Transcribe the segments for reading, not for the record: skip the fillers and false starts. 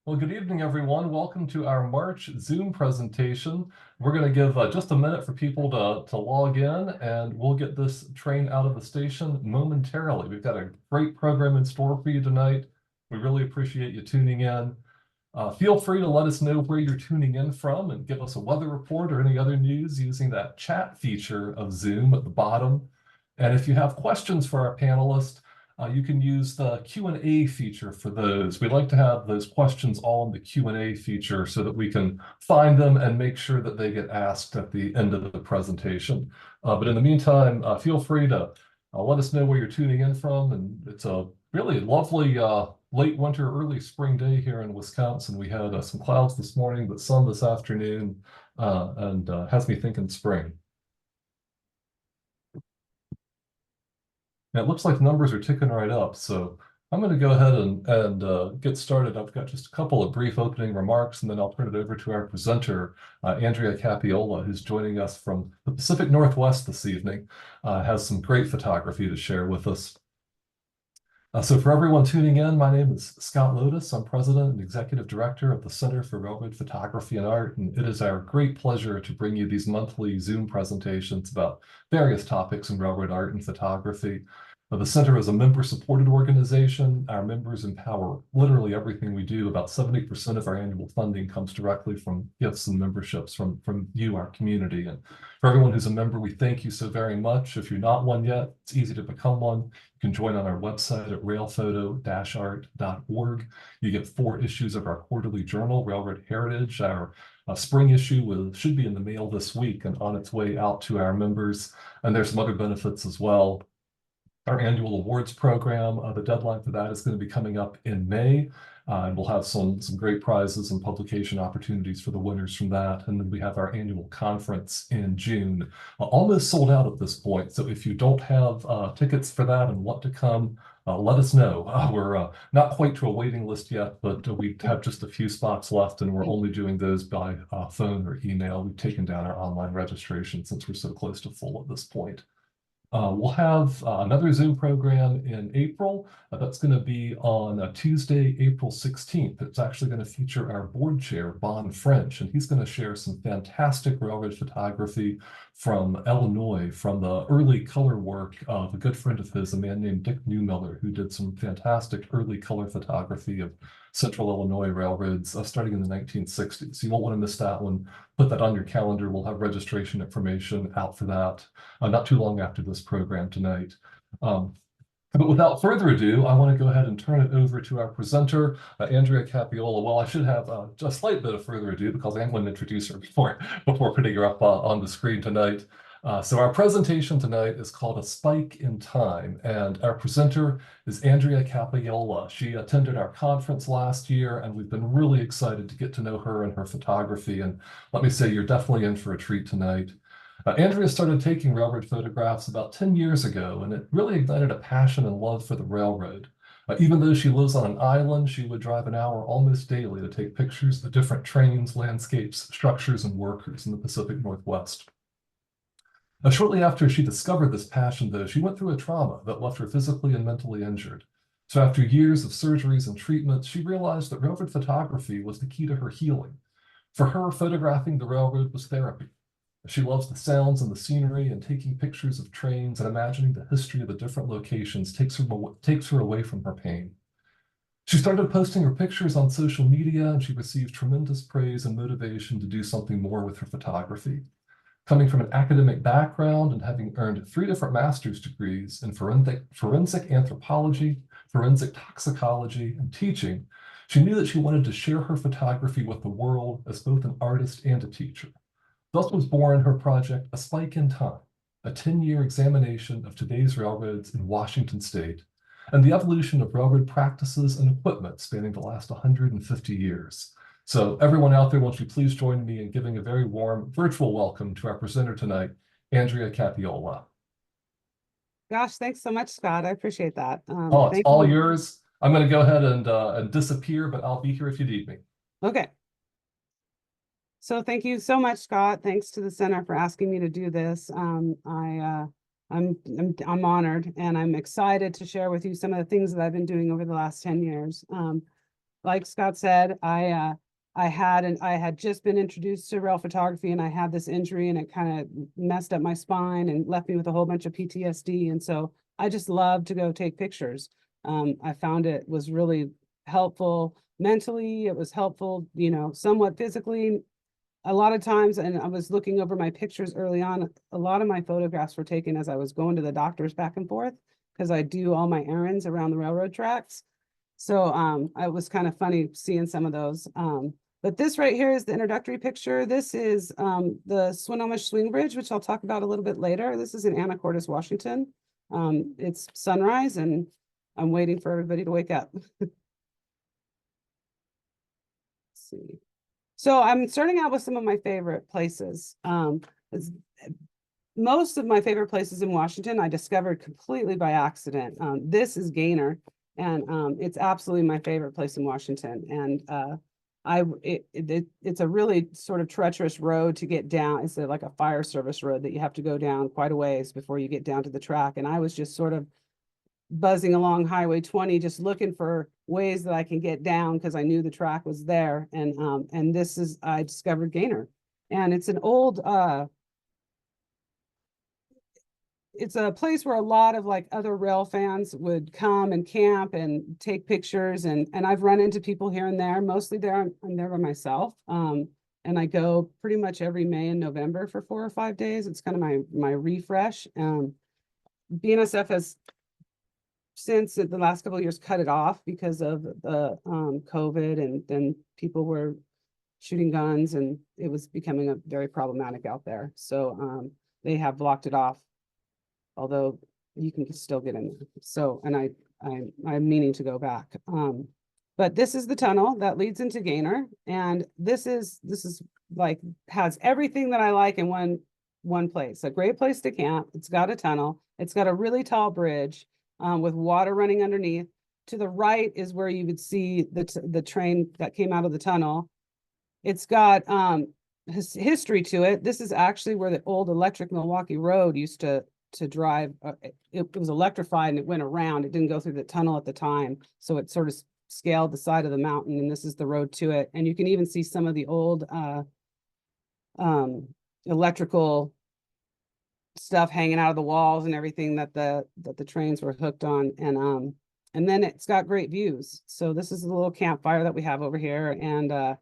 Well, good evening, everyone. Welcome to our March Zoom presentation. We're going to give just a minute for people to log in, and we'll get this train out of the station momentarily. We've got a great program in store for you tonight. We really appreciate you tuning in. Feel free to let us know where you're tuning in from and give us a weather report or any other news using that chat feature of Zoom at the bottom. And if you have questions for our panelists, you can use the Q&A feature for those. We like to have those questions all in the Q&A feature so that we can find them and make sure that they get asked at the end of the presentation. But in the meantime, feel free to let us know where you're tuning in from. And it's a really lovely late winter, early spring day here in Wisconsin. We had some clouds this morning, but sun this afternoon, and has me thinking spring. Now, it looks like numbers are ticking right up, so I'm going to go ahead and get started. I've got just a couple of brief opening remarks, and then I'll turn it over to our presenter, Andrea Capiola, who's joining us from the Pacific Northwest this evening, has some great photography to share with us. So for everyone tuning in, my name is Scott Lotus. I'm President and Executive Director of the Center for Railroad Photography and Art, and it is our great pleasure to bring you these monthly Zoom presentations about various topics in railroad art and photography. The center is a member-supported organization. Our members empower literally everything we do. About 70% of our annual funding comes directly from gifts and memberships from you, our community. And for everyone who's a member, we thank you so very much. If you're not one yet, it's easy to become one. You can join on our website at railphoto-art.org. You get 4 issues of our quarterly journal, Railroad Heritage. Our spring issue should be in the mail this week and on its way out to our members. And there's some other benefits as well. Our annual awards program, the deadline for that is going to be coming up in May. And we'll have some great prizes and publication opportunities for the winners from that. And then we have our annual conference in June, almost sold out at this point. So if you don't have tickets for that and want to come, let us know. We're not quite to a waiting list yet, but we have just a few spots left, and we're only doing those by phone or email. We've taken down our online registration since we're so close to full at this point. We'll have another Zoom program in April. That's going to be on Tuesday, April 16th. It's actually going to feature our board chair, Bon French, and he's going to share some fantastic railroad photography from Illinois, from the early color work of a good friend of his, a man named Dick Newmiller, who did some fantastic early color photography of Central Illinois railroads starting in the 1960s. You won't want to miss that one. Put that on your calendar. We'll have registration information out for that not too long after this program tonight. But without further ado, I want to go ahead and turn it over to our presenter, Andrea Capiola. Well, I should have just a slight bit of further ado because I'm going to introduce her before putting her up on the screen tonight. So our presentation tonight is called A Spike in Time, and our presenter is Andrea Capiola. She attended our conference last year, and we've been really excited to get to know her and her photography. And let me say, you're definitely in for a treat tonight. Andrea started taking railroad photographs about 10 years ago, and it really ignited a passion and love for the railroad. Even though she lives on an island, she would drive an hour almost daily to take pictures of different trains, landscapes, structures, and workers in the Pacific Northwest. Shortly after she discovered this passion, though, she went through a trauma that left her physically and mentally injured. So after years of surgeries and treatments, she realized that railroad photography was the key to her healing. For her, photographing the railroad was therapy. She loves the sounds and the scenery, and taking pictures of trains and imagining the history of the different locations takes her away from her pain. She started posting her pictures on social media, and she received tremendous praise and motivation to do something more with her photography. Coming from an academic background and having earned 3 different master's degrees in forensic anthropology, forensic toxicology, and teaching, she knew that she wanted to share her photography with the world as both an artist and a teacher. Thus was born her project, A Spike in Time, a 10-year examination of today's railroads in Washington State, and the evolution of railroad practices and equipment spanning the last 150 years. So everyone out there, won't you please join me in giving a very warm virtual welcome to our presenter tonight, Andrea Capiola. Gosh, thanks so much, Scott. I appreciate that. It's all yours. I'm going to go ahead and disappear, but I'll be here if you need me. Okay. So thank you so much, Scott. Thanks to the center for asking me to do this. I'm honored, and I'm excited to share with you some of the things that I've been doing over the last 10 years. like Scott said, I had just been introduced to rail photography, and I had this injury, and it kind of messed up my spine and left me with a whole bunch of PTSD. And so I just love to go take pictures. I found it was really helpful mentally. It was helpful, somewhat physically. A lot of times, and I was looking over my pictures early on, a lot of my photographs were taken as I was going to the doctors back and forth, because I do all my errands around the railroad tracks. So it was kind of funny seeing some of those. But this right here is the introductory picture. This is the Swinomish Swing Bridge, which I'll talk about a little bit later. This is in Anacortes, Washington. It's sunrise, and I'm waiting for everybody to wake up. Let's see. So I'm starting out with some of my favorite places. Most of my favorite places in Washington I discovered completely by accident. This is Gaynor, and it's absolutely my favorite place in Washington. And it's a really sort of treacherous road to get down. It's like a fire service road that you have to go down quite a ways before you get down to the track. And I was just sort of buzzing along Highway 20, just looking for ways that I can get down, because I knew the track was there. And I discovered Gaynor. And it's an old it's a place where a lot of like other rail fans would come and camp and take pictures. And I've run into people here and there. Mostly I'm there by myself. And I go pretty much every May and November for 4 or 5 days. It's kind of my refresh. BNSF has, since the last couple of years, cut it off because of the COVID, and then people were shooting guns, and it was becoming a very problematic out there. So they have blocked it off, although you can still get in there. So, and I'm meaning to go back. But this is the tunnel that leads into Gaynor, and this is like, has everything that I like in one place. A great place to camp. It's got a tunnel. It's got a really tall bridge with water running underneath. To the right is where you would see the train that came out of the tunnel. It's got history to it. This is actually where the old electric Milwaukee Road used to drive. It was electrified, and it went around. It didn't go through the tunnel at the time, so it sort of scaled the side of the mountain, and this is the road to it. And you can even see some of the old electrical stuff hanging out of the walls and everything that the trains were hooked on. And then it's got great views. So this is a little campfire that we have over here. And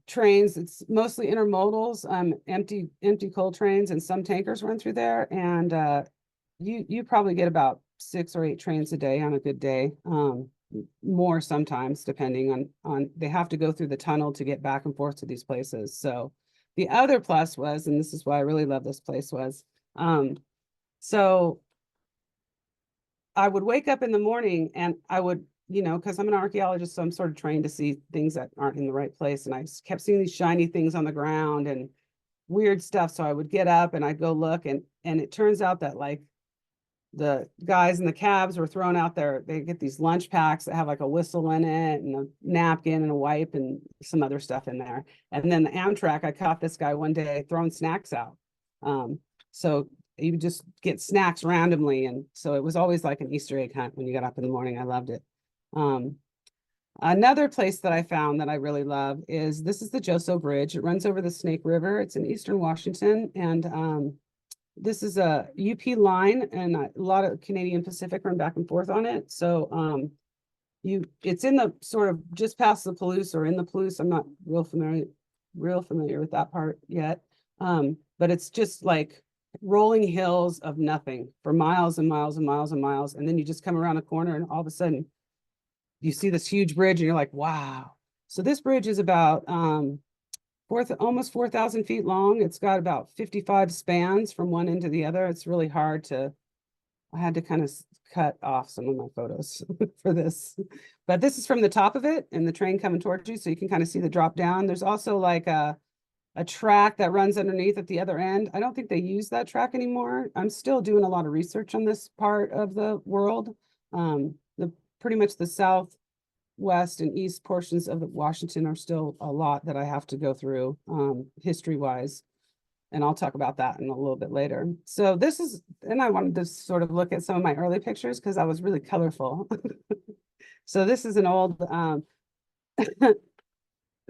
trains, it's mostly intermodals, empty coal trains, and some tankers run through there. And you probably get about 6 or 8 trains a day on a good day. More sometimes, depending on they have to go through the tunnel to get back and forth to these places. So the other plus was, and this is why I really love this place, was so I would wake up in the morning, and I would, because I'm an archaeologist, so I'm sort of trained to see things that aren't in the right place. And I just kept seeing these shiny things on the ground and weird stuff. So I would get up and I'd go look, and it turns out that, like, the guys in the cabs were throwing out they get these lunch packs that have like a whistle in it and a napkin and a wipe and some other stuff in there. And then the Amtrak, I caught this guy one day throwing snacks out. So you would just get snacks randomly. And so it was always like an Easter egg hunt when you got up in the morning. I loved it. Another place that I found that I really love is this is the Joso Bridge. It runs over the Snake River. It's in Eastern Washington. And this is a UP line, and a lot of Canadian Pacific run back and forth on it. So it's in the sort of just past the Palouse, or in the Palouse. I'm not real familiar with that part yet. But it's just like rolling hills of nothing for miles and miles and miles and miles. And then you just come around a corner, and all of a sudden you see this huge bridge, and you're like, wow. So this bridge is about almost 4,000 feet long. It's got about 55 spans from one end to the other. It's really hard I had to kind of cut off some of my photos for this. But this is from the top of it, and the train coming towards you, so you can kind of see the drop down. There's also like a track that runs underneath at the other end. I don't think they use that track anymore. I'm still doing a lot of research on this part of the world. Pretty much the southwest and east portions of Washington are still a lot that I have to go through history-wise. And I'll talk about that in a little bit later. So this is, and I wanted to sort of look at some of my early pictures because I was really colorful. So this is an old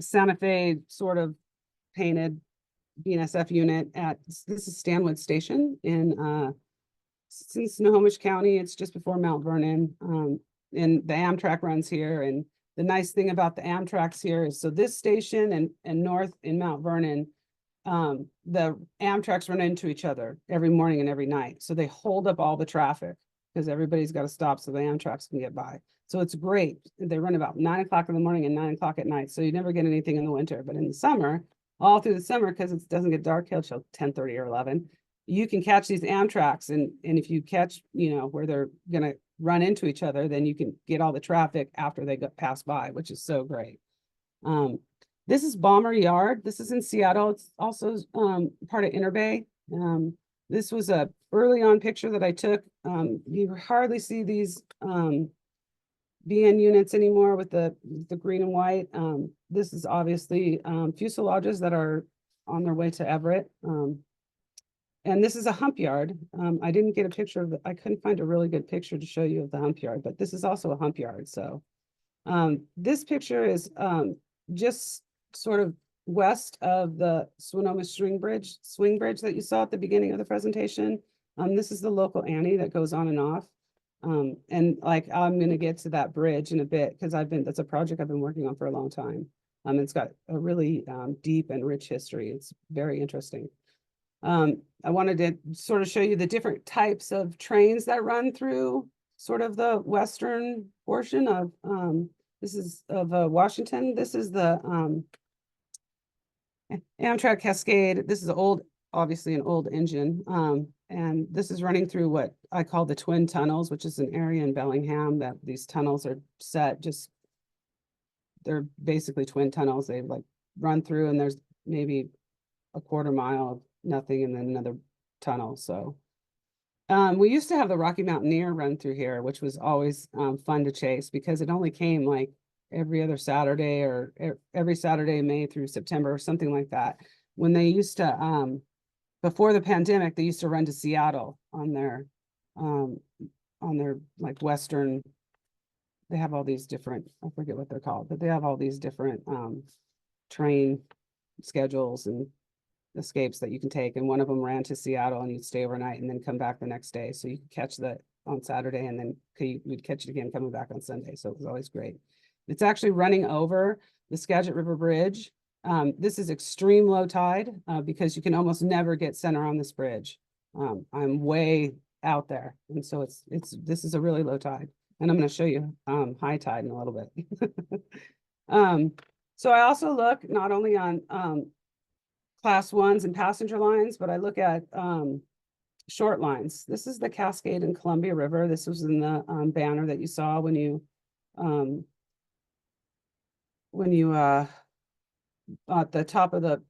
Santa Fe sort of painted BNSF unit at, this is Stanwood Station in Snohomish County. It's just before Mount Vernon. And the Amtrak runs here. And the nice thing about the Amtrak's here is, so this station and north in Mount Vernon, the Amtrak's run into each other every morning and every night. So they hold up all the traffic because everybody's got to stop so the Amtrak's can get by. So it's great. They run about 9 o'clock in the morning and 9 o'clock at night. So you never get anything in the winter, but in the summer, all through the summer, because it doesn't get dark till 10:30 or 11, you can catch these Amtrak's. And if you catch, where they're going to run into each other, then you can get all the traffic after they pass by, which is so great. This is Bomber Yard. This is in Seattle. It's also part of Interbay. This was a early on picture that I took. You hardly see these BN units anymore with the green and white. This is obviously fuselages that are on their way to Everett. And this is a hump yard. I didn't get a picture of I couldn't find a really good picture to show you of the hump yard, but this is also a hump yard. So this picture is just sort of west of the Swinomish swing bridge that you saw at the beginning of the presentation. This is the local Annie that goes on and off. And like, I'm going to get to that bridge in a bit because that's a project I've been working on for a long time. It's got a really deep and rich history. It's very interesting. I wanted to sort of show you the different types of trains that run through sort of the western portion of this is of Washington. This is the Amtrak Cascade. This is obviously an old engine. And this is running through what I call the Twin Tunnels, which is an area in Bellingham that these tunnels are they're basically twin tunnels. They like run through and there's maybe a quarter mile of nothing and then another tunnel. So we used to have the Rocky Mountaineer run through here, which was always fun to chase because it only came like every other Saturday or every Saturday, May through September or something like that. When they used to, before the pandemic, they used to run to Seattle on their like Western, they have all these different, I forget what they're called, but they have all these different train schedules and escapes that you can take. And one of them ran to Seattle and you'd stay overnight and then come back the next day. So you could catch that on Saturday and then we'd catch it again coming back on Sunday. So it was always great. It's actually running over the Skagit River Bridge. This is extreme low tide because you can almost never get center on this bridge. I'm way out there. And so this is a really low tide. And I'm going to show you high tide in a little bit. So I also look not only on class ones and passenger lines, but I look at short lines. This is the Cascade and Columbia River. This was in the banner that you saw when you at the top of the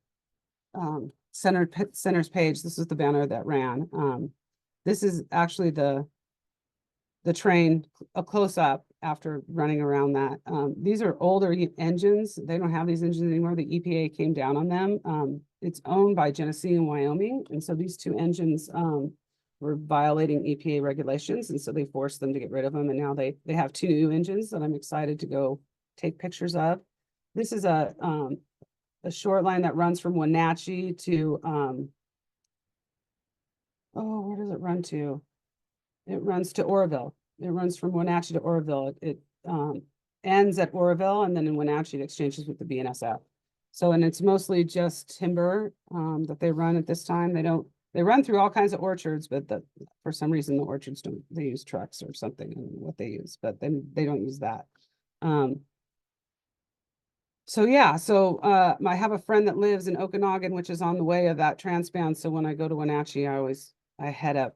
center's page. This is the banner that ran. This is actually the train, a close up after running around that. These are older engines. They don't have these engines anymore. The EPA came down on them. It's owned by Genesee and Wyoming. And so these two engines were violating EPA regulations. And so they forced them to get rid of them. And now they have two new engines that I'm excited to go take pictures of. This is a short line that runs from Wenatchee to, where does it run to? It runs to Oroville. It runs from Wenatchee to Oroville. It ends at Oroville, and then in Wenatchee, it exchanges with the BNSF. So, and it's mostly just timber that they run at this time. They run through all kinds of orchards, but for some reason, the orchards they use trucks or something and what they use, but then they don't use that. So yeah, I have a friend that lives in Okanagan, which is on the way of that transpan. So when I go to Wenatchee, I head up.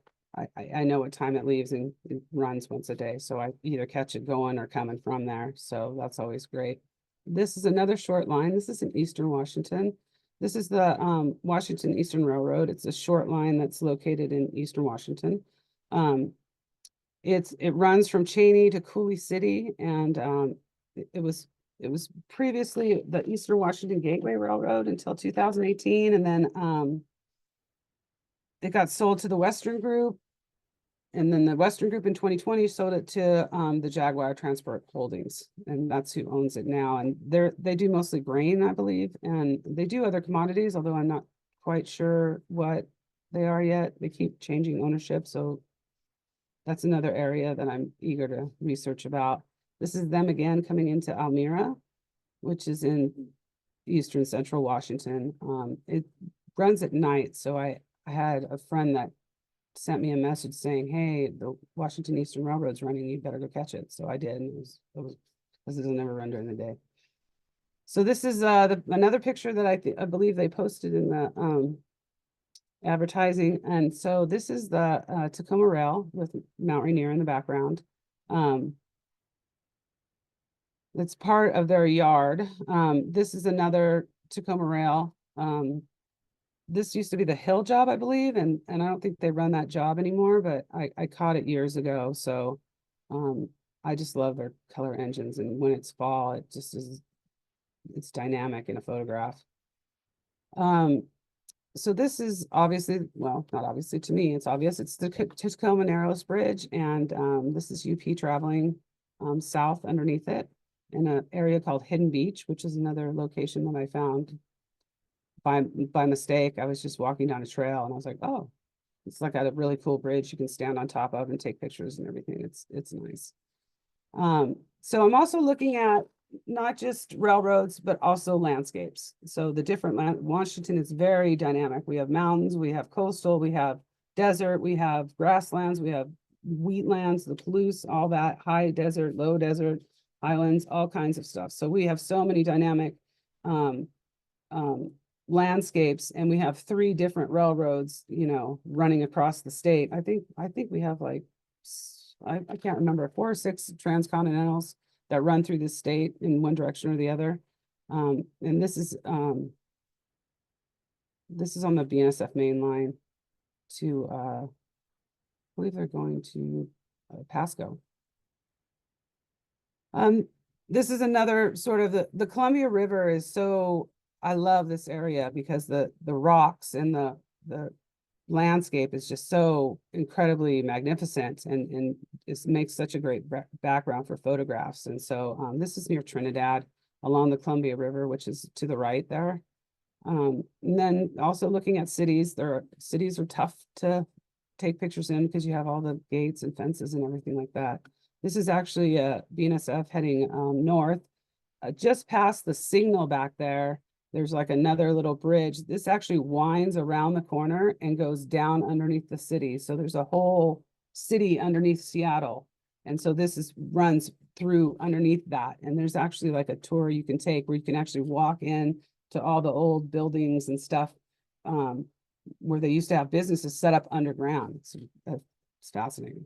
I know what time it leaves and it runs once a day. So I either catch it going or coming from there. So that's always great. This is another short line. This is in Eastern Washington. This is the Washington Eastern Railroad. It's a short line that's located in Eastern Washington. It runs from Cheney to Coulee City, and it was previously the Eastern Washington Gateway Railroad until 2018, and then it got sold to the Western Group And then the Western Group in 2020 sold it to the Jaguar Transport Holdings, and that's who owns it now. And they do mostly grain, I believe, and they do other commodities, although I'm not quite sure what they are yet. They keep changing ownership, so that's another area that I'm eager to research about. This is them again coming into Almira, which is in eastern central Washington. It runs at night, so I had a friend that sent me a message saying, "Hey, the Washington Eastern Railroad's running. You better go catch it." So I did, and it was because it'll never run during the day. So this is another picture that I believe they posted in the advertising, and so this is the Tacoma Rail with Mount Rainier in the background. It's part of their yard. This is another Tacoma Rail. This used to be the Hill job, I believe, and I don't think they run that job anymore, but I caught it years ago. So I just love their color engines, and when it's fall, it just is, it's dynamic in a photograph. So this is obviously, well, not obviously to me, it's obvious. It's the Tacoma Narrows Bridge, and this is UP traveling south underneath it in an area called Hidden Beach, which is another location that I found by mistake. I was just walking down a trail and I was like, oh, it's like a really cool bridge you can stand on top of and take pictures and everything. It's nice. So I'm also looking at not just railroads, but also landscapes. So the different Washington is very dynamic. We have mountains, we have coastal, we have desert, we have grasslands, we have wheatlands, the Palouse, all that, high desert, low desert, highlands, all kinds of stuff. So we have so many dynamic landscapes, and we have 3 different railroads, running across the state. I think we have like, I can't remember, 4 or 6 transcontinentals that run through the state in one direction or the other. And this is on the BNSF main line to, I believe they're going to Pasco. This is another sort of the Columbia River is so, I love this area because the rocks and the landscape is just so incredibly magnificent, and it makes such a great background for photographs. And so this is near Trinidad along the Columbia River, which is to the right there. And then also looking at cities, cities are tough to take pictures in because you have all the gates and fences and everything like that. This is actually BNSF heading north, just past the signal back there. There's like another little bridge. This actually winds around the corner and goes down underneath the city. So there's a whole city underneath Seattle. And so this runs through underneath that. And there's actually like a tour you can take where you can actually walk in to all the old buildings and stuff where they used to have businesses set up underground. It's fascinating.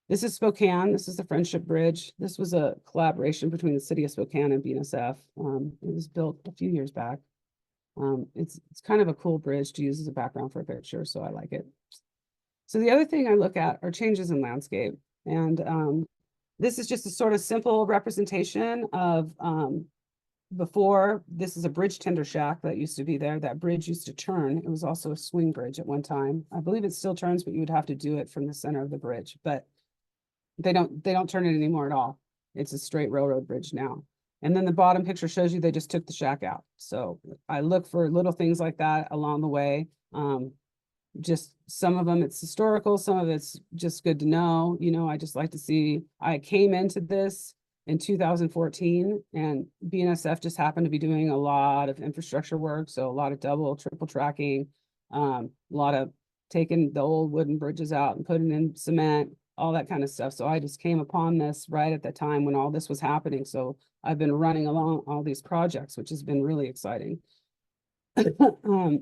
This is Spokane. This is the Friendship Bridge. This was a collaboration between the city of Spokane and BNSF. It was built a few years back. It's kind of a cool bridge to use as a background for a picture, so I like it. So the other thing I look at are changes in landscape. And this is just a sort of simple representation of before. This is a bridge tender shack that used to be there. That bridge used to turn. It was also a swing bridge at one time. I believe it still turns, but you would have to do it from the center of the bridge. But they don't turn it anymore at all. It's a straight railroad bridge now. And then the bottom picture shows you they just took the shack out. So I look for little things like that along the way. Just some of them it's historical, some of it's just good to know. I just like to see. I came into this in 2014, and BNSF just happened to be doing a lot of infrastructure work. So a lot of double, triple tracking, a lot of taking the old wooden bridges out and putting in cement, all that kind of stuff. So I just came upon this right at the time when all this was happening. So I've been running along all these projects, which has been really exciting. I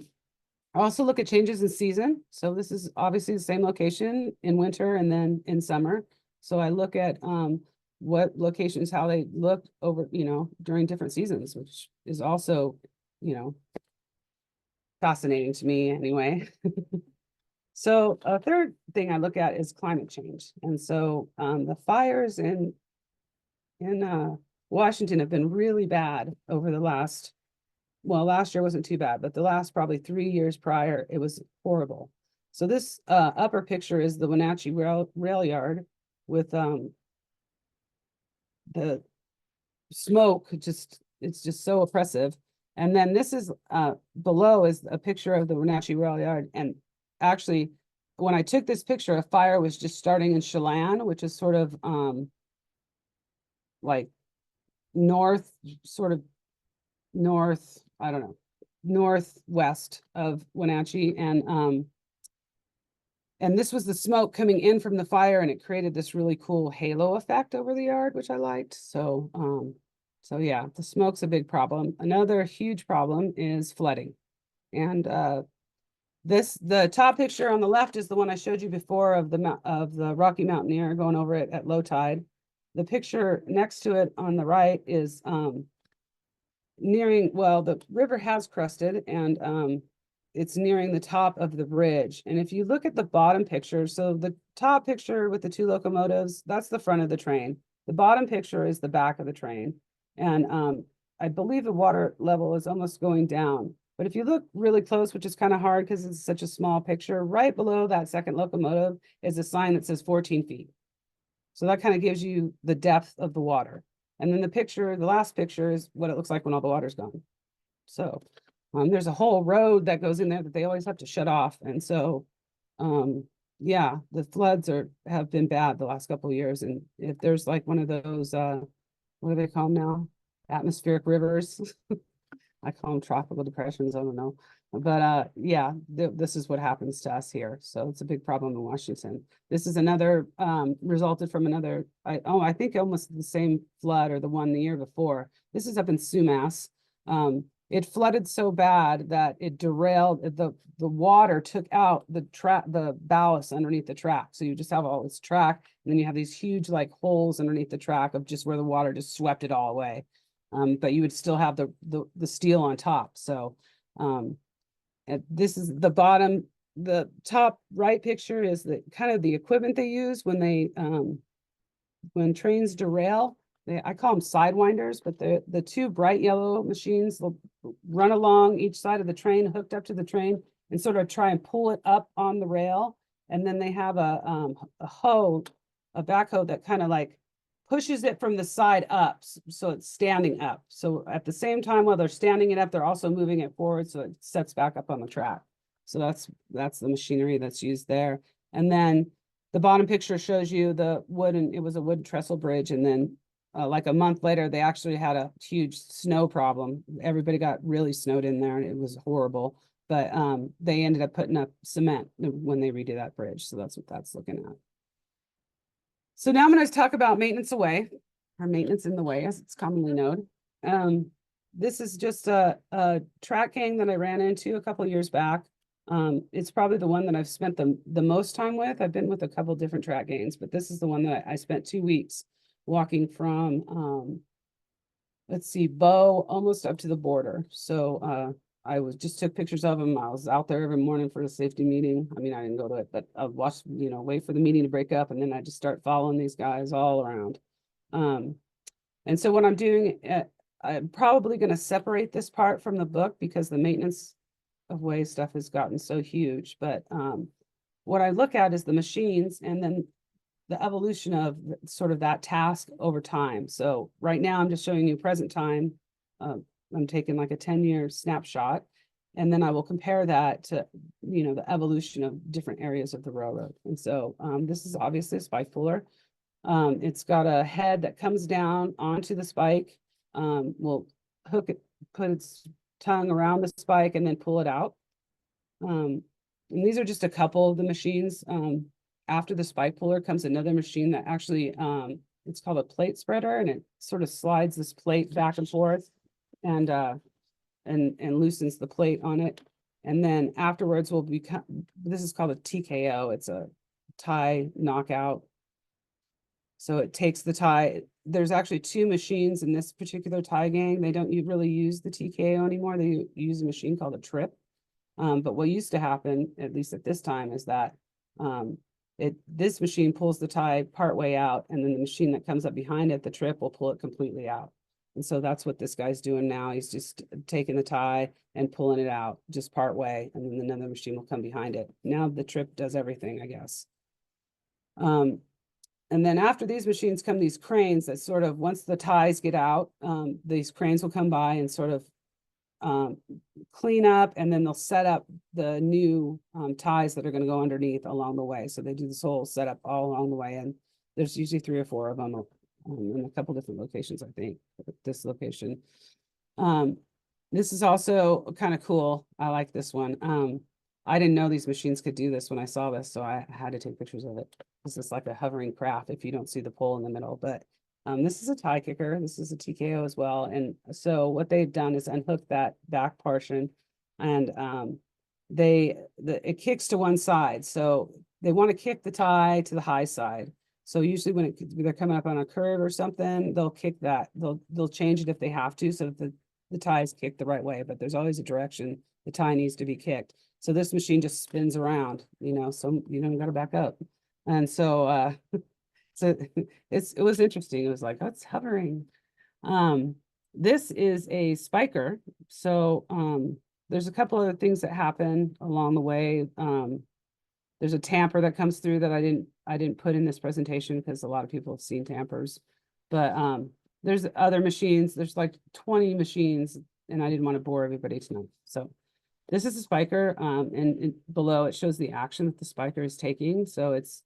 also look at changes in season. So this is obviously the same location in winter and then in summer. So I look at what locations, how they look over, during different seasons, which is also, fascinating to me anyway. So a third thing I look at is climate change. And so the fires in Washington have been really bad over the last year wasn't too bad, but the last probably 3 years prior, it was horrible. So this upper picture is the Wenatchee rail yard with the smoke, it's just so oppressive. And then this is below is a picture of the Wenatchee rail yard. And actually, when I took this picture, a fire was just starting in Chelan, which is sort of like north, sort of north, I don't know, northwest of Wenatchee. And this was the smoke coming in from the fire, and it created this really cool halo effect over the yard, which I liked. So yeah, the smoke's a big problem. Another huge problem is flooding. And the top picture on the left is the one I showed you before of the Rocky Mountaineer going over it at low tide. The picture next to it on the right is nearing, well, the river has crested, and it's nearing the top of the bridge. And if you look at the bottom picture, so the top picture with the two locomotives, that's the front of the train. The bottom picture is the back of the train. And I believe the water level is almost going down. But if you look really close, which is kind of hard because it's such a small picture, right below that second locomotive is a sign that says 14 feet. So that kind of gives you the depth of the water. And then the last picture is what it looks like when all the water's gone. So there's a whole road that goes in there that they always have to shut off. And so, yeah, the floods have been bad the last couple of years. And if there's like one of those, what do they call them now? Atmospheric rivers. I call them tropical depressions. I don't know. But yeah, this is what happens to us here. So it's a big problem in Washington. This is another resulted from another, I think almost the same flood or the one the year before. This is up in Sumas. It flooded so bad that it derailed, the water took out the ballast underneath the track. So you just have all this track, and then you have these huge like holes underneath the track of just where the water just swept it all away. But you would still have the steel on top. So this is the bottom, the top right picture is the kind of the equipment they use when trains derail. I call them sidewinders, but the two bright yellow machines will run along each side of the train, hooked up to the train, and sort of try and pull it up on the rail. And then they have a backhoe that kind of like pushes it from the side up, so it's standing up. So at the same time, while they're standing it up, they're also moving it forward, so it sets back up on the track. So that's the machinery that's used there. And then the bottom picture shows you the it was a wood trestle bridge, and then like a month later, they actually had a huge snow problem. Everybody got really snowed in there, and it was horrible. But they ended up putting up cement when they redid that bridge. So that's what that's looking at. So now I'm going to talk about maintenance away, or maintenance in the way, as it's commonly known. This is just a track gang that I ran into a couple of years back. It's probably the one that I've spent the most time with. I've been with a couple different track gangs, but this is the one that I spent 2 weeks walking from, let's see, Bow almost up to the border. So I just took pictures of them. I was out there every morning for a safety meeting. I mean, I didn't go to it, but I watched, wait for the meeting to break up, and then I just start following these guys all around. And so what I'm doing, I'm probably going to separate this part from the book because the maintenance of way stuff has gotten so huge. But what I look at is the machines, and then the evolution of sort of that task over time. So right now I'm just showing you present time. I'm taking like a 10-year snapshot, and then I will compare that to, the evolution of different areas of the railroad. And so this is obviously a spike puller. It's got a head that comes down onto the spike. We'll hook it, put its tongue around the spike, and then pull it out. And these are just a couple of the machines. After the spike puller comes another machine that actually, it's called a plate spreader, and it sort of slides this plate back and forth and loosens the plate on it. And then afterwards will become, this is called a TKO. It's a tie knockout. So it takes the tie. There's actually two machines in this particular tie gang. They don't really use the TKO anymore. They use a machine called a trip. But what used to happen, at least at this time, is that this machine pulls the tie part way out, and then the machine that comes up behind it, the trip, will pull it completely out. And so that's what this guy's doing now. He's just taking the tie and pulling it out just part way, and then another machine will come behind it. Now the trip does everything, I guess. And then after these machines come these cranes that sort of, once the ties get out, these cranes will come by and sort of clean up, and then they'll set up the new ties that are going to go underneath along the way. So they do this whole setup all along the way, and there's usually 3 or 4 of them in a couple different locations, I think, at this location. This is also kind of cool. I like this one. I didn't know these machines could do this when I saw this, so I had to take pictures of it. This is like a hovering craft if you don't see the pole in the middle, but this is a tie kicker. This is a TKO as well. And so what they've done is unhook that back portion, and it kicks to one side. So they want to kick the tie to the high side. So usually when they're coming up on a curve or something, they'll kick that. They'll change it if they have to, so that the tie is kicked the right way, but there's always a direction the tie needs to be kicked. So this machine just spins around, so you don't got to back up. And so so it was interesting. It was like, oh, it's hovering. This is a spiker. So there's a couple other things that happen along the way. There's a tamper that comes through that I didn't put in this presentation because a lot of people have seen tampers. But there's other machines. There's like 20 machines, and I didn't want to bore everybody tonight. So this is a spiker, and below it shows the action that the spiker is taking. So it's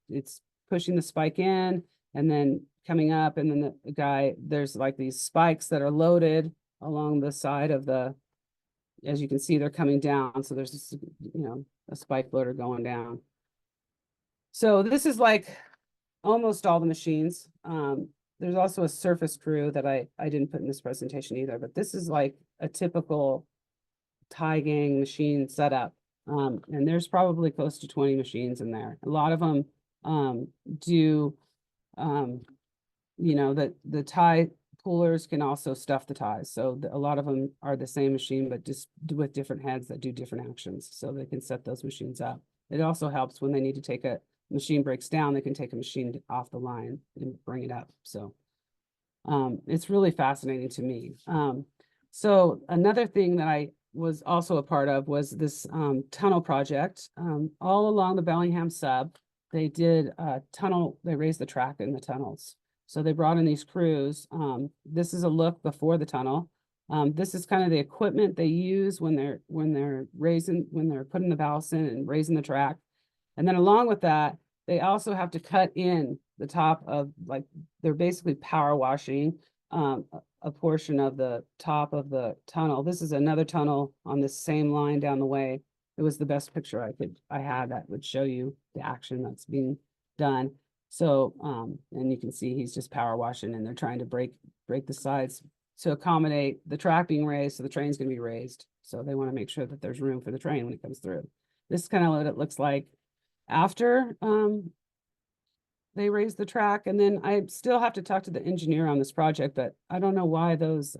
pushing the spike in and then coming up, and then the guy, there's like these spikes that are loaded along the side of as you can see, they're coming down. So there's this, a spike loader going down. So this is like almost all the machines. There's also a surface crew that I didn't put in this presentation either, but this is like a typical tie gang machine setup. And there's probably close to 20 machines in there. A lot of them do, the tie pullers can also stuff the ties. So a lot of them are the same machine, but just with different heads that do different actions. So they can set those machines up. It also helps when they need to take a machine breaks down, they can take a machine off the line and bring it up. So it's really fascinating to me. So another thing that I was also a part of was this tunnel project. All along the Bellingham sub, they did a tunnel, they raised the track in the tunnels. So they brought in these crews. This is a look before the tunnel. This is kind of the equipment they use when they're putting the ballast in and raising the track. And then along with that, they also have to cut in the top of, like, they're basically power washing a portion of the top of the tunnel. This is another tunnel on this same line down the way. It was the best picture I had that would show you the action that's being done. So, and you can see he's just power washing, and they're trying to break the sides to accommodate the track being raised. So the train's going to be raised. So they want to make sure that there's room for the train when it comes through. This is kind of what it looks like after they raise the track. And then I still have to talk to the engineer on this project, but I don't know why those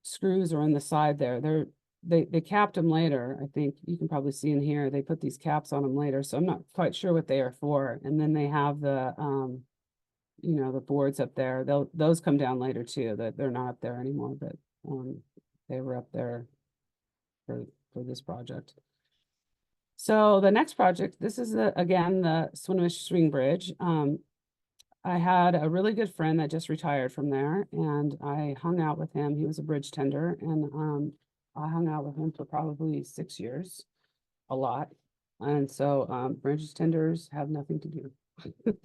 screws are on the side there. They capped them later. I think you can probably see in here, they put these caps on them later. So I'm not quite sure what they are for. And then they have the the boards up there. Those come down later too. That they're not up there anymore, but they were up there for this project. So the next project, this is again the Swinomish Swing Bridge. I had a really good friend that just retired from there, and I hung out with him. He was a bridge tender, and I hung out with him for probably 6 years, a lot. And so bridge tenders have nothing to do.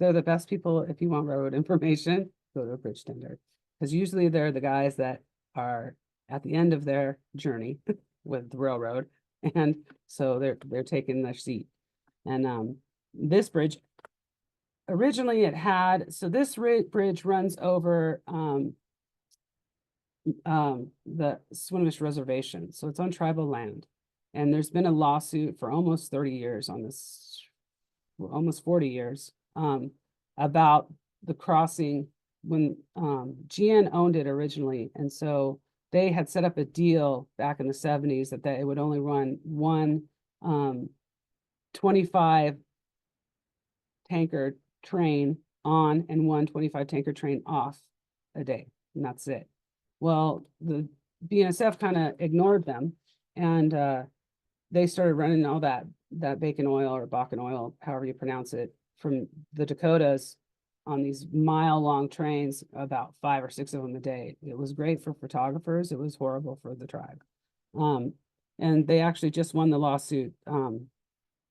They're the best people if you want railroad information. Go to a bridge tender, because usually they're the guys that are at the end of their journey with the railroad, and so they're taking their seat. And this bridge, originally it had, so this bridge runs over the Swinomish Reservation. So it's on tribal land. And there's been a lawsuit for almost 30 years on this, almost 40 years, about the crossing when GN owned it originally. And so they had set up a deal back in the 70s that they would only run one 25 tanker train on and one 25 tanker train off a day, and that's it. Well, the BNSF kind of ignored them, and they started running all that bacon oil or Bakken oil, however you pronounce it, from the Dakotas on these mile-long trains, about 5 or 6 of them a day. It was great for photographers. It was horrible for the tribe. And they actually just won the lawsuit,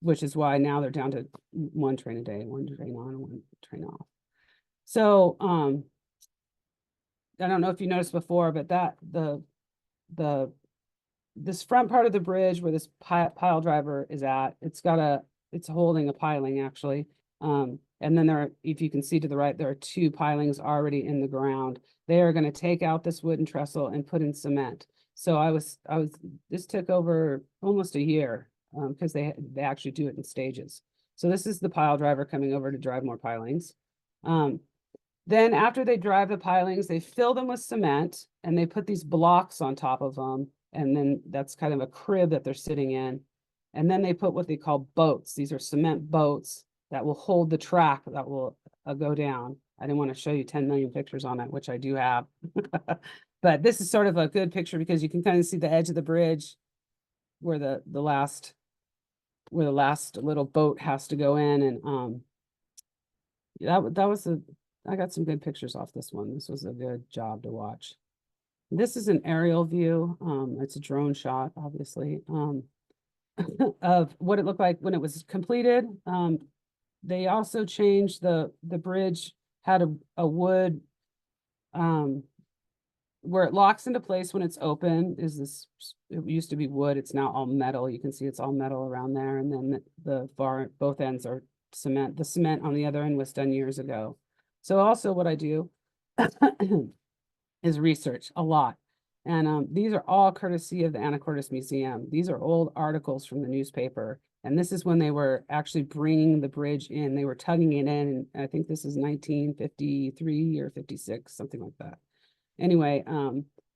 which is why now they're down to 1 train a day, 1 train on, 1 train off. So I don't know if you noticed before, but that this front part of the bridge where this pile driver is at, it's holding a piling actually. And then if you can see to the right, there are 2 pilings already in the ground. They are going to take out this wooden trestle and put in cement. So this took over almost a year, because they actually do it in stages. So this is the pile driver coming over to drive more pilings. Then after they drive the pilings, they fill them with cement and they put these blocks on top of them. And then that's kind of a crib that they're sitting in. And then they put what they call boats. These are cement boats that will hold the track that will go down. I didn't want to show you 10 million pictures on it, which I do have. But this is sort of a good picture because you can kind of see the edge of the bridge where the last little boat has to go in. And I got some good pictures off this one. This was a good job to watch. This is an aerial view. It's a drone shot, obviously, of what it looked like when it was completed. They also changed the bridge, had a wood, where it locks into place when it's open it used to be wood. It's now all metal. You can see it's all metal around there. And then both ends are cement. The cement on the other end was done years ago. So also what I do is research a lot. And these are all courtesy of the Anacortes Museum. These are old articles from the newspaper. And this is when they were actually bringing the bridge in. They were tugging it in. And I think this is 1953 or 56, something like that. Anyway,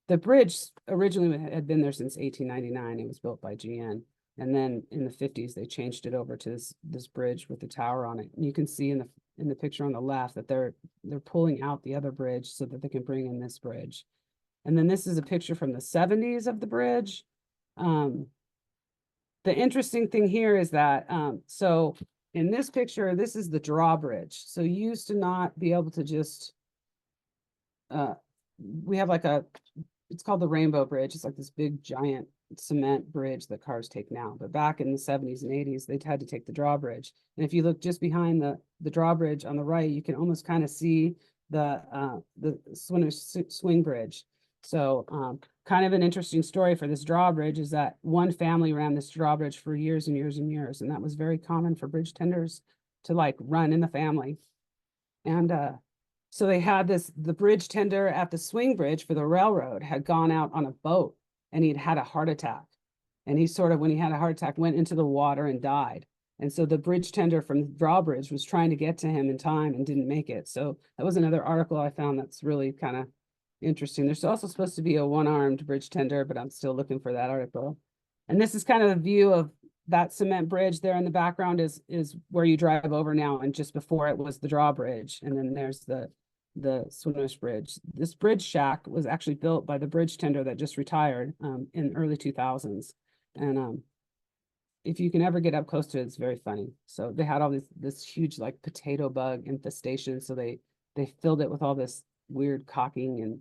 the bridge originally had been there since 1899. It was built by GN. And then in the 50s, they changed it over to this bridge with the tower on it. And you can see in the picture on the left that they're pulling out the other bridge so that they can bring in this bridge. And then this is a picture from the 70s of the bridge. The interesting thing here is that, so in this picture, this is the drawbridge. So you used to not be able to just, we have it's called the Rainbow Bridge. It's like this big giant cement bridge that cars take now. But back in the 70s and 80s, they had to take the drawbridge. And if you look just behind the drawbridge on the right, you can almost kind of see the swing bridge. So kind of an interesting story for this drawbridge is that one family ran this drawbridge for years and years and years. And that was very common for bridge tenders to run in the family. And so they had the bridge tender at the swing bridge for the railroad had gone out on a boat and he'd had a heart attack. And when he had a heart attack, went into the water and died. And so the bridge tender from the drawbridge was trying to get to him in time and didn't make it. So that was another article I found that's really kind of interesting. There's also supposed to be a one-armed bridge tender, but I'm still looking for that article. And this is kind of the view of that cement bridge there in the background is where you drive over now. And just before it was the drawbridge. And then there's the Swinomish Bridge. This bridge shack was actually built by the bridge tender that just retired in early 2000s. And if you can ever get up close to it, it's very funny. So they had all this huge potato bug infestation. So they filled it with all this weird caulking, and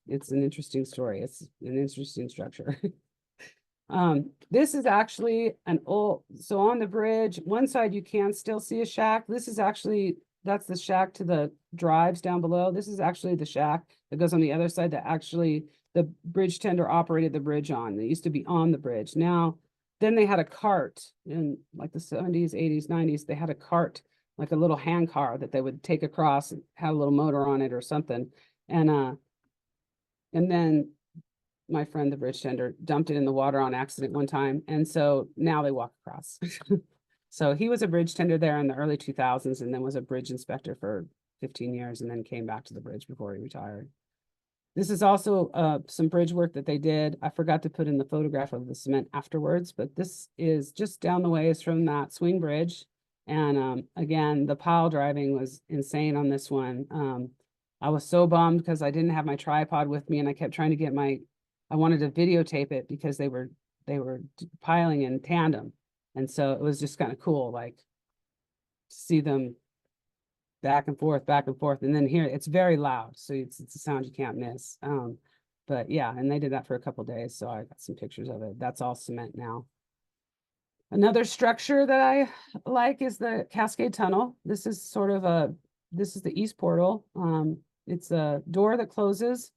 it's an interesting story. It's an interesting structure. This is actually so on the bridge, one side you can still see a shack. That's the shack to the drives down below. This is actually the shack that goes on the other side that actually the bridge tender operated the bridge on. It used to be on the bridge. Then they had a cart in the 70s, 80s, 90s. They had a cart, like a little hand car that they would take across and have a little motor on it or something. And then my friend, the bridge tender, dumped it in the water on accident one time. And so now they walk across. So he was a bridge tender there in the early 2000s and then was a bridge inspector for 15 years and then came back to the bridge before he retired. This is also some bridge work that they did. I forgot to put in the photograph of the cement afterwards, but this is just down the ways from that swing bridge. And again, the pile driving was insane on this one. I was so bummed because I didn't have my tripod with me, and I kept trying to get I wanted to videotape it because they were piling in tandem. And so it was just kind of cool, like to see them back and forth, back and forth. And then here it's very loud. So it's a sound you can't miss. But yeah, and they did that for a couple days. So I got some pictures of it. That's all cement now. Another structure that I like is the Cascade Tunnel. This is this is the east portal. It's a door that closes,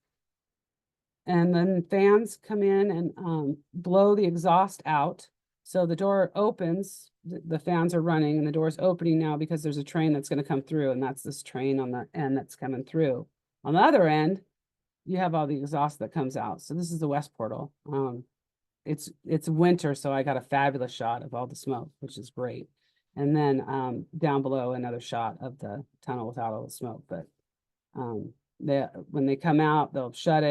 and then fans come in and blow the exhaust out. So the door opens, the fans are running, and the door is opening now because there's a train that's going to come through, and that's this train on the end that's coming through. On the other end, you have all the exhaust that comes out. So this is the west portal. It's winter, so I got a fabulous shot of all the smoke, which is great. And then down below, another shot of the tunnel without all the smoke. But when they come out, they'll shut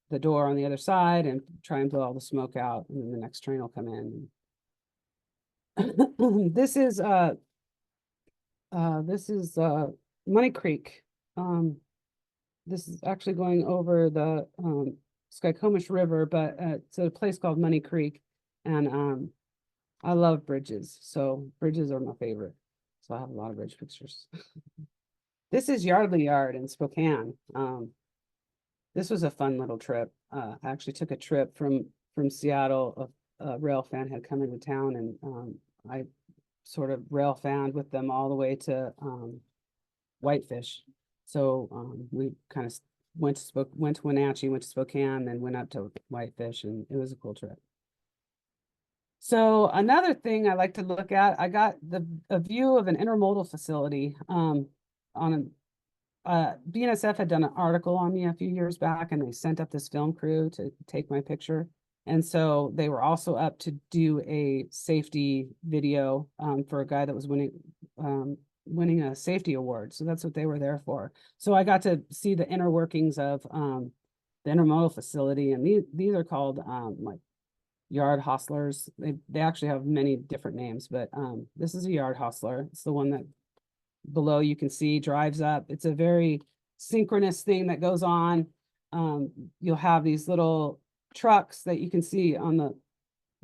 the door on the other side and try and blow all the smoke out, and then the next train will come in. This is Money Creek. This is actually going over the Skycomish River, but it's a place called Money Creek, and I love bridges, so bridges are my favorite. So I have a lot of bridge pictures. This is Yardley Yard in Spokane. This was a fun little trip. I actually took a trip from Seattle. A rail fan had come into town, and I sort of rail fanned with them all the way to Whitefish. So we kind of went to Wenatchee, went to Spokane, then went up to Whitefish, and it was a cool trip. So another thing I like to look at, I got a view of an intermodal facility on BNSF had done an article on me a few years back, and they sent up this film crew to take my picture. And so they were also up to do a safety video for a guy that was winning a safety award. So that's what they were there for. So I got to see the inner workings of the intermodal facility, and these are called like yard hostlers. They actually have many different names, but this is a yard hostler. It's the one that below you can see drives up. It's a very synchronous thing that goes on. You'll have these little trucks that you can see on the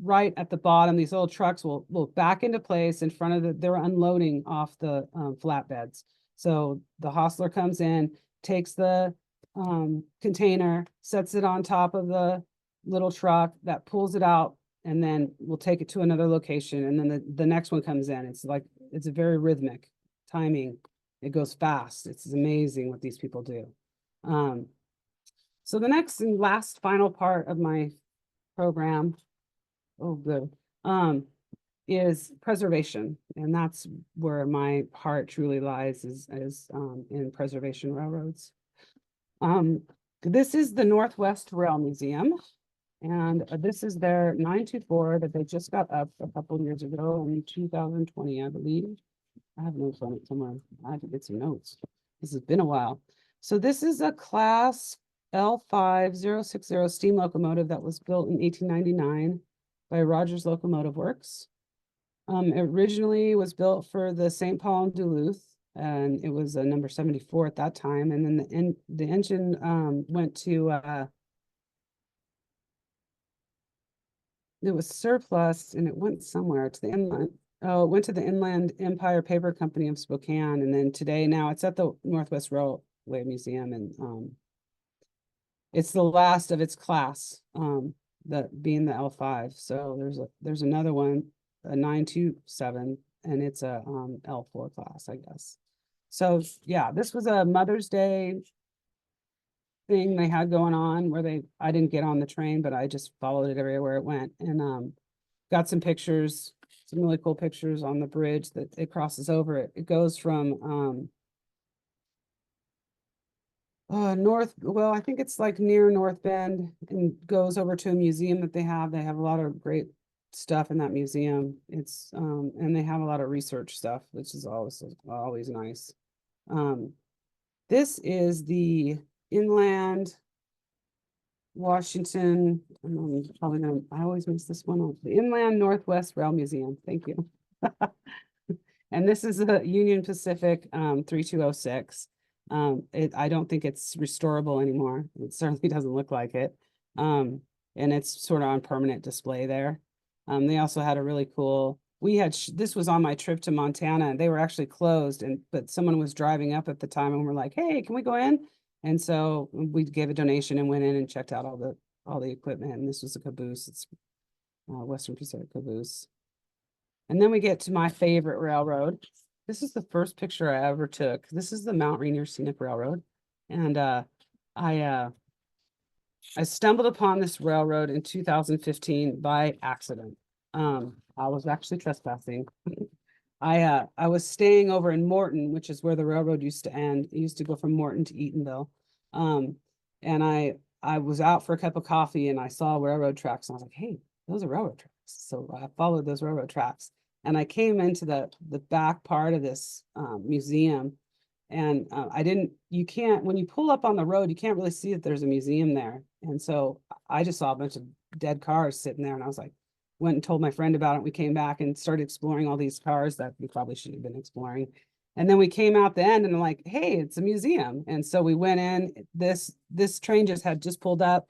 right at the bottom. These little trucks will back into place in front of they're unloading off the flatbeds. So the hostler comes in, takes the container, sets it on top of the little truck that pulls it out, and then we'll take it to another location. And then the next one comes in. It's a very rhythmic timing. It goes fast. It's amazing what these people do. So the next and last final part of my program, oh good, is preservation. And that's where my heart truly lies, is in preservation railroads. This is the Northwest Rail Museum. And this is their 924 that they just got up a couple of years ago in 2020, I believe. I have notes on it somewhere. I have to get some notes. This has been a while. So this is a class L5060 steam locomotive that was built in 1899 by Rogers Locomotive Works. It originally was built for the St. Paul and Duluth, and it was a number 74 at that time. And then the engine went to it was surplus, and it went somewhere to the inland. Oh, it went to the Inland Empire Paper Company of Spokane, and then now it's at the Northwest Railway Museum, and it's the last of its class, that being the L5. So there's another one, a 927, and it's a L4 class, I guess. So yeah, this was a Mother's Day thing they had going on where I didn't get on the train, but I just followed it everywhere it went, and got some pictures, some really cool pictures on the bridge that it crosses over. It goes from well, I think it's like near North Bend, and goes over to a museum that they have. They have a lot of great stuff in that museum. It's and they have a lot of research stuff, which is always nice. This is the Inland Washington, I always miss this one up. The Inland Northwest Rail Museum. Thank you. And this is a Union Pacific 3206. I don't think it's restorable anymore. It certainly doesn't look like it. And it's sort of on permanent display there. They also had a really cool, this was on my trip to Montana, and they were actually closed, but someone was driving up at the time and we're like, hey, can we go in? And so we gave a donation and went in and checked out all the equipment. And this was a caboose. It's Western Pacific caboose. And then we get to my favorite railroad. This is the first picture I ever took. This is the Mount Rainier Scenic Railroad. And I stumbled upon this railroad in 2015 by accident. I was actually trespassing. I was staying over in Morton, which is where the railroad used to end. It used to go from Morton to Eatonville. And I was out for a cup of coffee and I saw railroad tracks and I was like, hey, those are railroad tracks. So I followed those railroad tracks and I came into the back part of this museum. And you can't, when you pull up on the road, you can't really see that there's a museum there. And so I just saw a bunch of dead cars sitting there and I was like, went and told my friend about it. We came back and started exploring all these cars that we probably shouldn't have been exploring. And then we came out the end and I'm like, hey, it's a museum. And so we went in. This train had just pulled up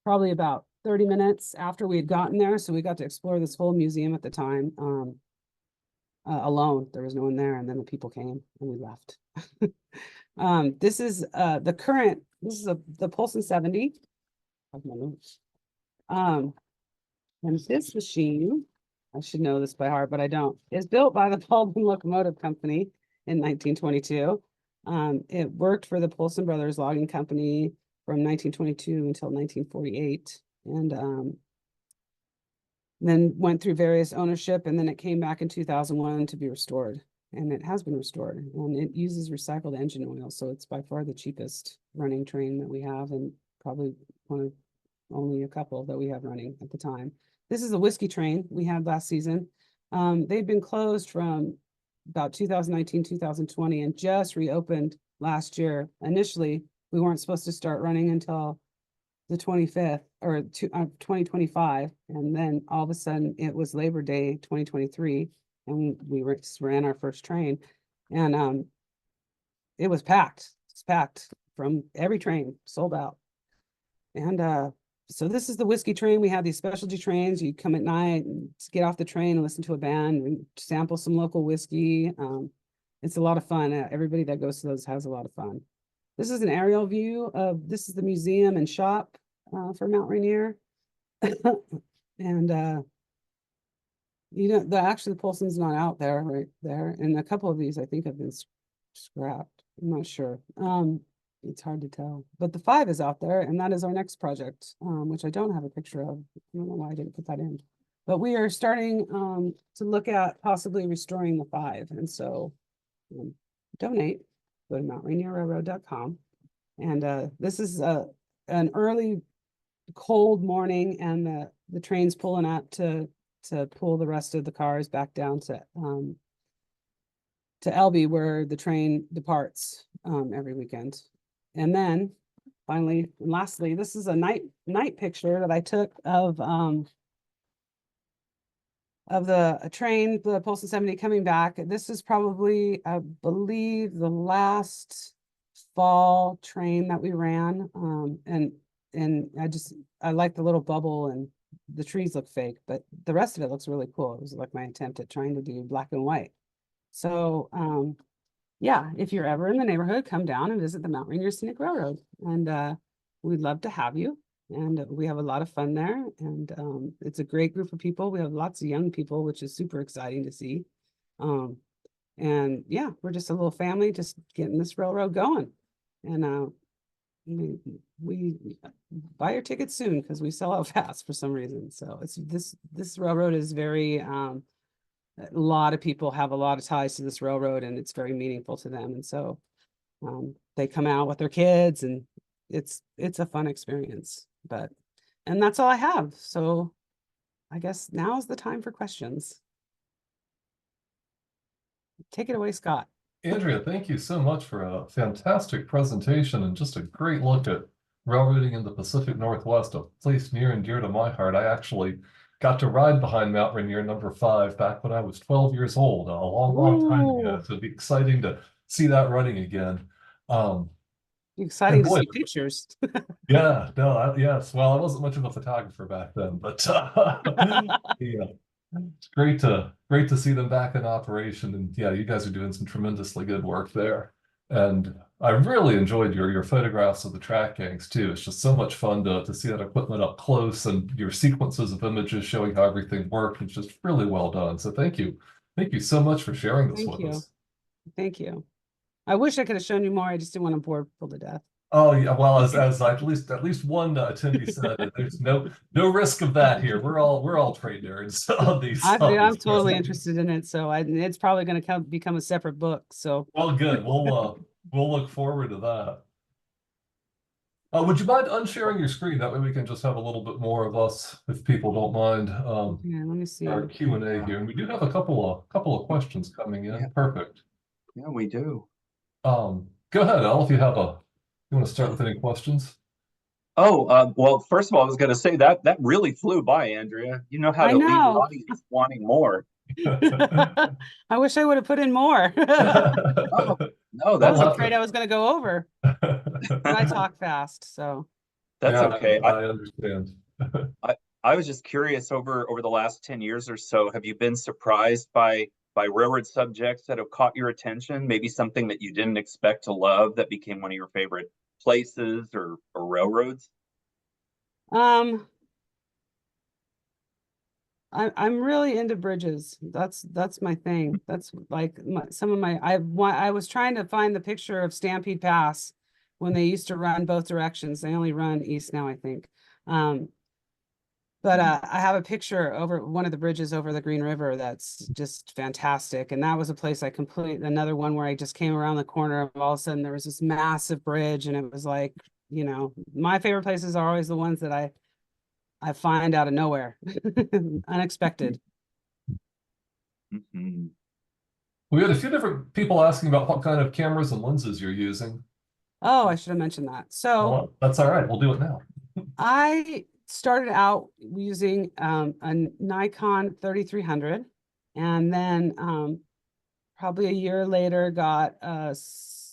probably about 30 minutes after we had gotten there. So we got to explore this whole museum at the time alone. There was no one there. And then the people came and we left. This is the Pulson 70. I have my notes. And this machine, I should know this by heart, but I don't, is built by the Baldwin Locomotive Company in 1922. It worked for the Polson Brothers Logging Company from 1922 until 1948. And then went through various ownership, and then it came back in 2001 to be restored. And it has been restored, and it uses recycled engine oil. So it's by far the cheapest running train that we have, and probably one of only a couple that we have running at the time. This is a whiskey train we had last season. They've been closed from about 2019, 2020, and just reopened last year. Initially, we weren't supposed to start running until the 25th or 2025. And then all of a sudden it was Labor Day 2023. And we ran our first train and it was packed. It's packed from every train, sold out. And so this is the whiskey train. We have these specialty trains. You come at night and get off the train and listen to a band and sample some local whiskey. It's a lot of fun. Everybody that goes to those has a lot of fun. This is an aerial view of, this is the museum and shop for Mount Rainier. And actually the Polson's not out there right there. And a couple of these I think have been scrapped. I'm not sure. It's hard to tell, but the 5 is out there, and that is our next project, which I don't have a picture of. I don't know why I didn't put that in, but we are starting to look at possibly restoring the 5. And so donate, go to mountrainierrailroad.com. And this is an early cold morning, and the train's pulling up to pull the rest of the cars back down to Elby, where the train departs every weekend. And then finally, and lastly, this is a night picture that I took of the train, the Polson 70 coming back. This is probably, I believe, the last fall train that we ran. And I like the little bubble, and the trees look fake, but the rest of it looks really cool. It was like my attempt at trying to do black and white. So yeah, if you're ever in the neighborhood, come down and visit the Mount Rainier Scenic Railroad, and we'd love to have you. And we have a lot of fun there, and it's a great group of people. We have lots of young people, which is super exciting to see. And yeah, we're just a little family just getting this railroad going. And we buy your tickets soon because we sell out fast for some reason. So it's this railroad is very a lot of people have a lot of ties to this railroad, and it's very meaningful to them. And so they come out with their kids, and it's a fun experience. And that's all I have. So I guess now is the time for questions. Take it away, Scott. Andrea, thank you so much for a fantastic presentation and just a great look at railroading in the Pacific Northwest, a place near and dear to my heart. I actually got to ride behind Mount Rainier #5 back when I was 12 years old, a long, long time ago. Ooh, So it'd be exciting to see that running again. Um, and exciting to boy, see pictures. yeah, no, yes. Well, I wasn't much of a photographer back then, but yeah, it's great to see them back in operation. And yeah, you guys are doing some tremendously good work there. And I really enjoyed your photographs of the track gangs too. It's just so much fun to see that equipment up close and your sequences of images showing how everything worked. It's just really well done. So thank you. Thank you so much for sharing this Thank with you. us. Thank you. I wish I could have shown you more. I just didn't want to bore people to death. Oh yeah, well as at least one attendee said, there's no risk of that here. We're all trade nerds on these I'm totally presentations. interested in it, so it's probably going to become a separate book. So Well, good. We'll look forward to that. Would you mind unsharing your screen? That way we can just have a little bit more of us, if people don't mind, yeah, let me our see. Q&A Yeah, here. And we do have a couple of questions coming yeah, in. Perfect. yeah, we do. Go ahead, Al, if you want to start with any questions. Oh, well, first of all, I was going to say that really flew by, Andrea. You know how I to leave the know. audience wanting more. I wish I would have put in more. Oh, no, I We'll was that's have afraid okay. I was going to go over, but I talk fast, so. That's Yeah, okay. I understand. I I was just curious over the last 10 years or so, have you been surprised by railroad subjects that have caught your attention? Maybe something that you didn't expect to love that became one of your favorite places or railroads? Um, I'm really into bridges. That's my thing. That's like some of my I was trying to find the picture of Stampede Pass when they used to run both directions. They only run east now, I think. Um, but I have a picture over one of the bridges over the Green River that's just fantastic. And that was a place I another one where I just came around the corner and all of a sudden there was this massive bridge and it was like, my favorite places are always the ones that I find out of nowhere, unexpected. Mhm. We had a few different people asking about what kind of cameras and lenses you're using. Oh, I should have mentioned that. So Well, that's all right. We'll do it now. I started out using a Nikon 3300 and then probably a year later got a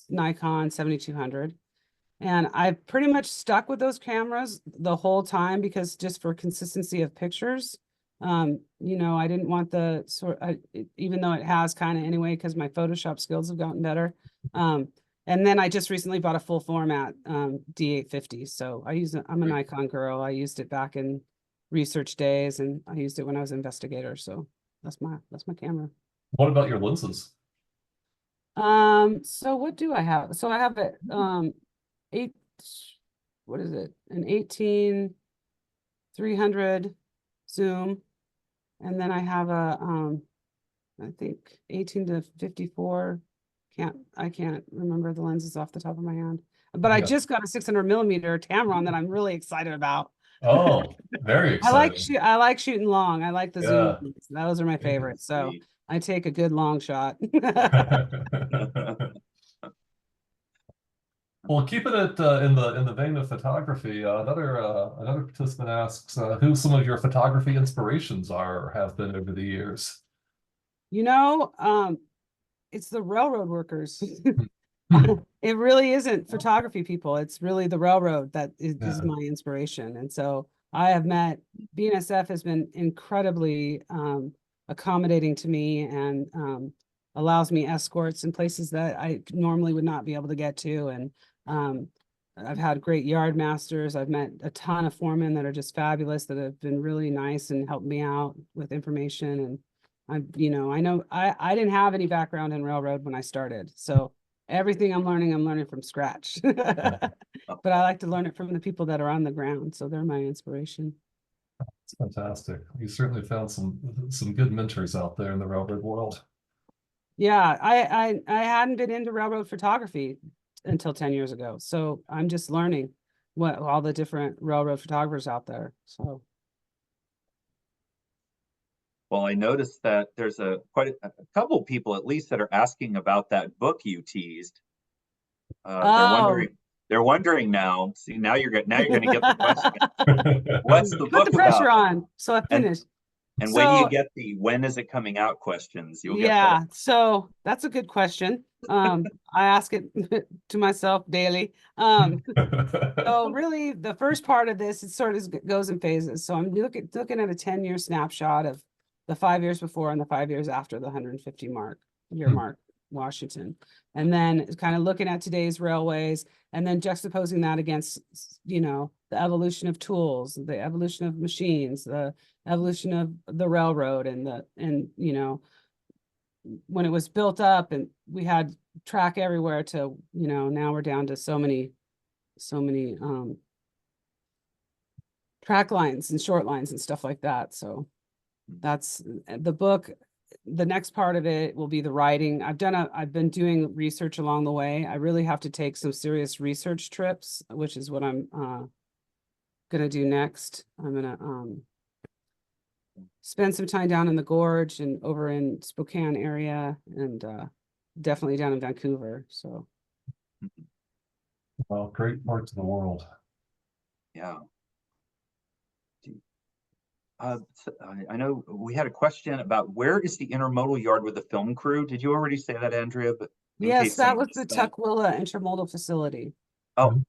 Nikon 7200. And I pretty much stuck with those cameras the whole time because just for consistency of pictures. I didn't want even though it has kind of anyway, because my Photoshop skills have gotten better. And then I just recently bought a full format D850. So I'm a Great. Nikon girl. I used it back in research days and I used it when I was an investigator. So that's my camera. What about your lenses? So what do I have? So I have a eight, what is it? An 18-300 zoom. And then I have a I think 18-54. I can't remember the lenses off the top of my hand. But I Yeah. just got a 600mm Tamron that I'm really excited about. Oh, very exciting. I like shooting long. I like the zoom. Yeah. Those are my favorites. So Sweet. I take a good long shot. Well, keeping it in the vein of photography, another participant asks who some of your photography inspirations are or have been over the years. You know, it's the railroad workers. Hmm. It really isn't photography people. It's really the railroad that is Yeah. my inspiration. And so I have met BNSF has been incredibly accommodating to me and allows me escorts in places that I normally would not be able to get to. And um, I've had great yard masters. I've met a ton of foremen that are just fabulous that have been really nice and helped me out with information. And I know I didn't have any background in railroad when I started. So everything I'm learning from scratch. But I like to learn it from the people that are on the ground. So they're my inspiration. It's fantastic. You certainly found some good mentors out there in the railroad world. Yeah, I hadn't been into railroad photography until 10 years ago. So I'm just learning what all the different railroad photographers out there. So Well, I noticed that there's quite a couple of people at least that are asking about that book you teased. They're oh, wondering now. See, now you're going to get the question. What's the put the book pressure about? on. So I And finished. And when do you So get the when is it coming out questions? You'll get yeah, so that's a good question. I ask it to myself daily. So really the first part of this, it sort of goes in phases. So I'm looking at a 10-year snapshot of the 5 years before and the 5 years after the 150 year mark, Washington. And then kind of looking at today's railways and then juxtaposing that against, you know, the evolution of tools, the evolution of machines, the evolution of the railroad and you know, when it was built up and we had track everywhere to, you know, now we're down to so many track lines and short lines and stuff like that. So that's the book. The next part of it will be the writing. I've been doing research along the way. I really have to take some serious research trips, which is what I'm gonna do next. I'm gonna spend some time down in the gorge and over in Spokane area and definitely down in Vancouver. So Well, great parts of the world. yeah. I know we had a question about where is the intermodal yard with the film crew? Did you already say that, Andrea? But in yes, case that someone was the missed that. Tukwila intermodal facility. Oh,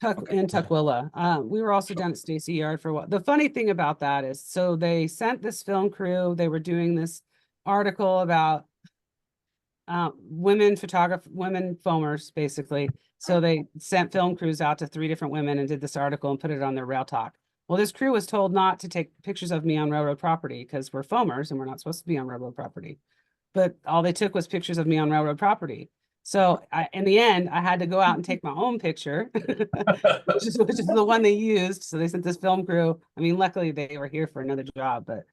In Tukwila. We were also down at Stacy Yard for a while. The funny thing about that is, so they sent this film crew, they were doing this article about women foamers, basically. So they sent film crews out to 3 different women and did this article and put it on their Rail Talk. Well, this crew was told not to take pictures of me on railroad property because we're foamers and we're not supposed to be on railroad property. But all they took was pictures of me on railroad property. So in the end, I had to go out and take my own picture, which is the one they used. So they sent this film crew. I mean, luckily they were here for another job, but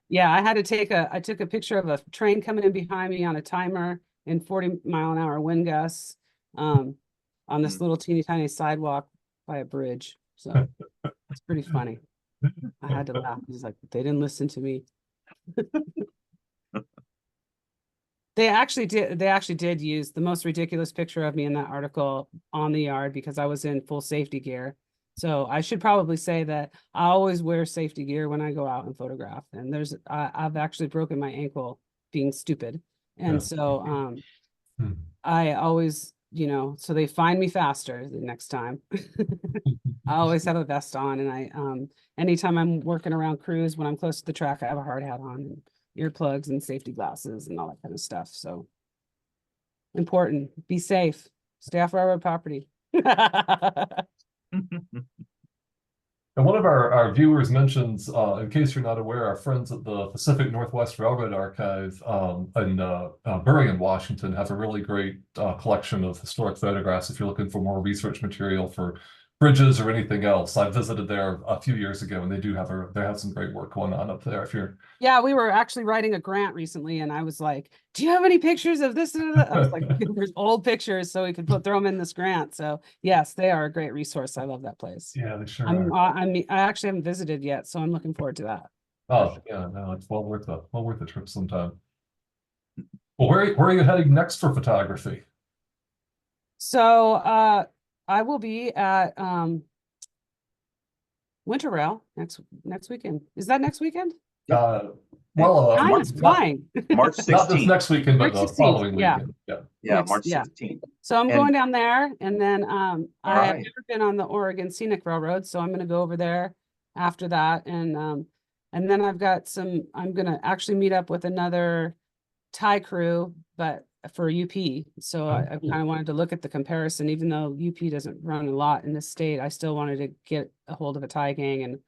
yeah, I took a picture of a train coming in behind me on a timer in 40-mile-an-hour wind gusts on this little teeny tiny sidewalk by a bridge. So it's pretty funny. I had to laugh. It's like, they didn't listen to me. They actually did use the most ridiculous picture of me in that article on the yard because I was in full safety gear. So I should probably say that I always wear safety gear when I go out and photograph. And I've actually broken my ankle being stupid. And so I always, you know, so they find me faster the next time. I always have a vest on, and anytime I'm working around crews when I'm close to the track, I have a hard hat on and earplugs and safety glasses and all that kind of stuff. So important. Be safe. Stay off railroad property. And one of our viewers mentions, in case you're not aware, our friends at the Pacific Northwest Railroad Archive in Burlington, Washington, have a really great collection of historic photographs if you're looking for more research material for bridges or anything else. I visited there a few years ago, and they have some great work going on up there. If you're Yeah, we were actually writing a grant recently, and I was like, "Do you have any pictures of this?" I was like, "There's old pictures, so we could throw them in this grant." So yes, they are a great resource. I love that place. Yeah, they sure are. I actually haven't visited yet, so I'm looking forward to that. Oh yeah, no, it's well worth a trip sometime. Well, where are you heading next for photography? So I will be at Winter Rail next weekend. Is that next weekend? Time is flying. March not this 16th. next weekend, but March the 16th, following yeah. weekend. Yeah. Yeah, Next- March yeah. 16th. So I'm And- going down there, and then I have right. never been on the Oregon Scenic Railroad, so I'm going to go over there after that, and then I'm going to actually meet up with another tie crew, but for UP. So I cool. kind of wanted to look at the comparison, even though UP doesn't run a lot in this state. I still wanted to get a hold of a tie gang and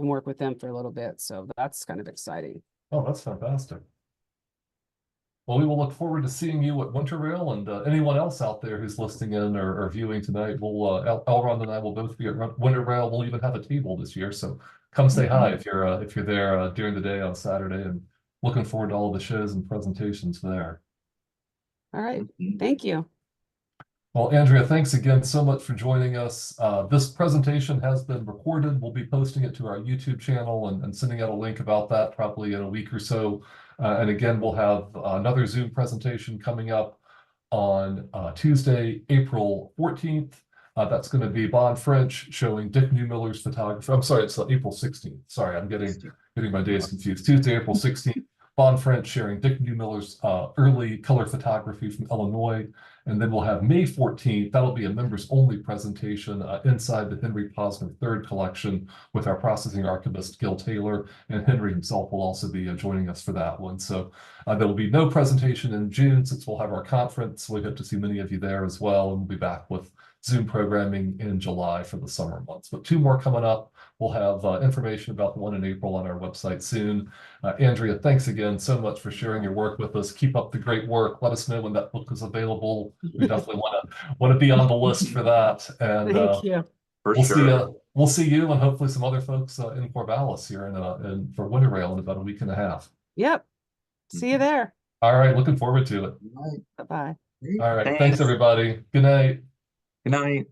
work with them for a little bit. So that's kind of exciting. Oh, that's fantastic. Well, we will look forward to seeing you at Winter Rail, and anyone else out there who's listening in or viewing tonight. Elrond and I will both be at Winter Rail. We'll even have a table this year, so come say hi if you're there during the day on Saturday. And looking forward to all the shows and presentations there. All right, thank you. Well, Andrea, thanks again so much for joining us. This presentation has been recorded. We'll be posting it to our YouTube channel and sending out a link about that probably in a week or so. And again, we'll have another Zoom presentation coming up on Tuesday, April 14th. That's going to be Bon French showing Dick Newmiller's photography. I'm sorry, it's April 16th. Sorry, I'm getting getting my days confused. Tuesday, April 16th, Bon French sharing Dick Newmiller's early color photography from Illinois. And then we'll have May 14th. That'll be a members only presentation inside the Henry Posner third collection with our processing archivist, Gil Taylor, and Henry himself will also be joining us for that one. So there will be no presentation in June since we'll have our conference. We hope to see many of you there as well. And we'll be back with Zoom programming in July for the summer months. But 2 more coming up. We'll have information about the one in April on our website soon. Andrea, thanks again so much for sharing your work with us. Keep up the great work. Let us know when that book is available. We definitely want to be on the list for that. And Thank you. For we'll sure. see you and hopefully some other folks in Corvallis here in for Winter Rail in about a week and a half. Yep. See you there. All right, looking forward to it. All right. Bye-bye. All right, thanks Thanks. everybody. Good night. Good night.